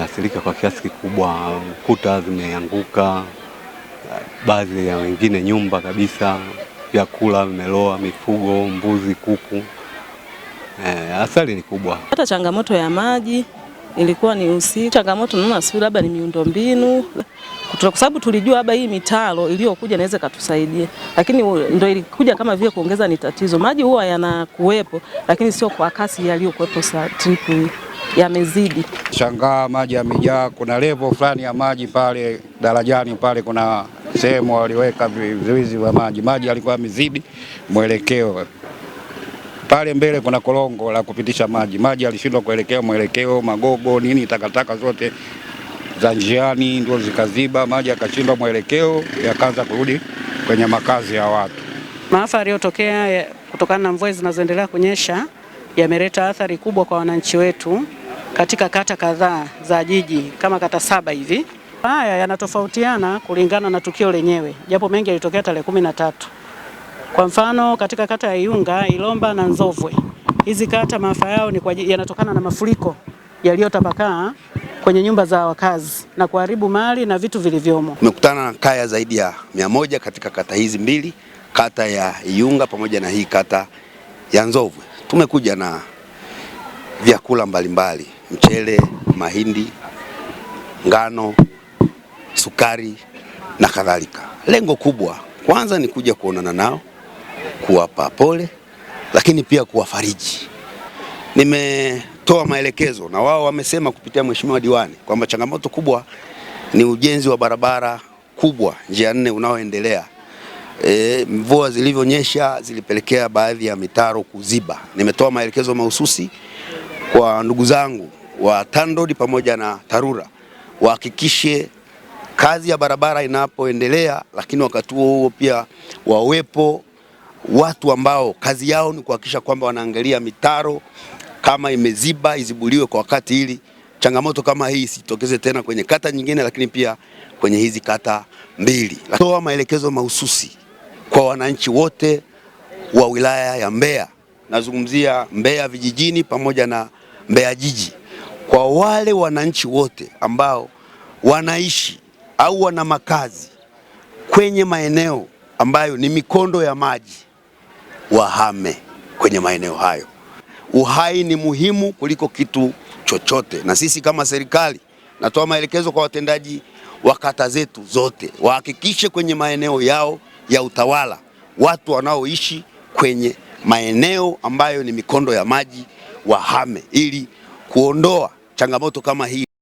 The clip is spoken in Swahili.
wameathirika kwa kiasi kikubwa, kuta zimeanguka, baadhi ya wengine nyumba kabisa, vyakula vimeloa, mifugo, mbuzi, kuku. Athari ni kubwa. Hata changamoto ya maji ilikuwa ni usiku. Changamoto naona sio labda ni miundombinu, kwa sababu tulijua labda hii mitaro iliyokuja inaweza kutusaidia, lakini ndio ilikuja kama vile kuongeza ni tatizo. Maji huwa yanakuwepo, lakini sio kwa kasi yaliyokuwepo saa trip yamezidi. Shangaa maji yamejaa, kuna level fulani ya maji pale darajani pale, kuna sehemu waliweka vizuizi vya maji. Maji yalikuwa yamezidi mwelekeo. Pale mbele kuna korongo la kupitisha maji. Maji yalishindwa kuelekea mwelekeo, magogo nini, takataka zote za njiani ndio zikaziba, maji yakashindwa mwelekeo, yakaanza kurudi kwenye makazi ya watu. Maafa yaliyotokea kutokana na mvua zinazoendelea kunyesha yameleta athari kubwa kwa wananchi wetu katika kata kadhaa za jiji kama kata 7 hivi. Haya yanatofautiana kulingana na tukio lenyewe, japo mengi yalitokea tarehe 13. Kwa mfano katika kata ya Iyunga, Ilomba na Nzovwe, hizi kata maafa yao yanatokana na mafuriko yaliyotapakaa kwenye nyumba za wakazi na kuharibu mali na vitu vilivyomo. Tumekutana na kaya zaidi ya 100 katika kata hizi mbili, kata ya Iyunga pamoja na hii kata ya Nzovwe. Tumekuja na vyakula mbalimbali, mchele, mahindi, ngano, sukari na kadhalika. Lengo kubwa kwanza ni kuja kuonana nao, kuwapa pole, lakini pia kuwafariji. Nimetoa maelekezo na wao wamesema kupitia Mheshimiwa Diwani kwamba changamoto kubwa ni ujenzi wa barabara kubwa njia 4 unaoendelea. Mvua zilivyonyesha zilipelekea baadhi ya mitaro kuziba. Nimetoa maelekezo mahususi kwa ndugu zangu wa TANROADS pamoja na TARURA wahakikishe kazi ya barabara inapoendelea, lakini wakati huo pia wawepo watu ambao kazi yao ni kuhakikisha kwamba wanaangalia mitaro kama imeziba izibuliwe kwa wakati, ili changamoto kama hii isitokeze tena kwenye kata nyingine, lakini pia kwenye hizi kata mbili. Natoa maelekezo mahususi kwa wananchi wote wa wilaya ya Mbeya, nazungumzia Mbeya vijijini pamoja na Mbeya jiji, kwa wale wananchi wote ambao wanaishi au wana makazi kwenye maeneo ambayo ni mikondo ya maji, wahame kwenye maeneo hayo. Uhai ni muhimu kuliko kitu chochote, na sisi kama serikali natoa maelekezo kwa watendaji wa kata zetu zote wahakikishe kwenye maeneo yao ya utawala watu wanaoishi kwenye maeneo ambayo ni mikondo ya maji wahame, ili kuondoa changamoto kama hii.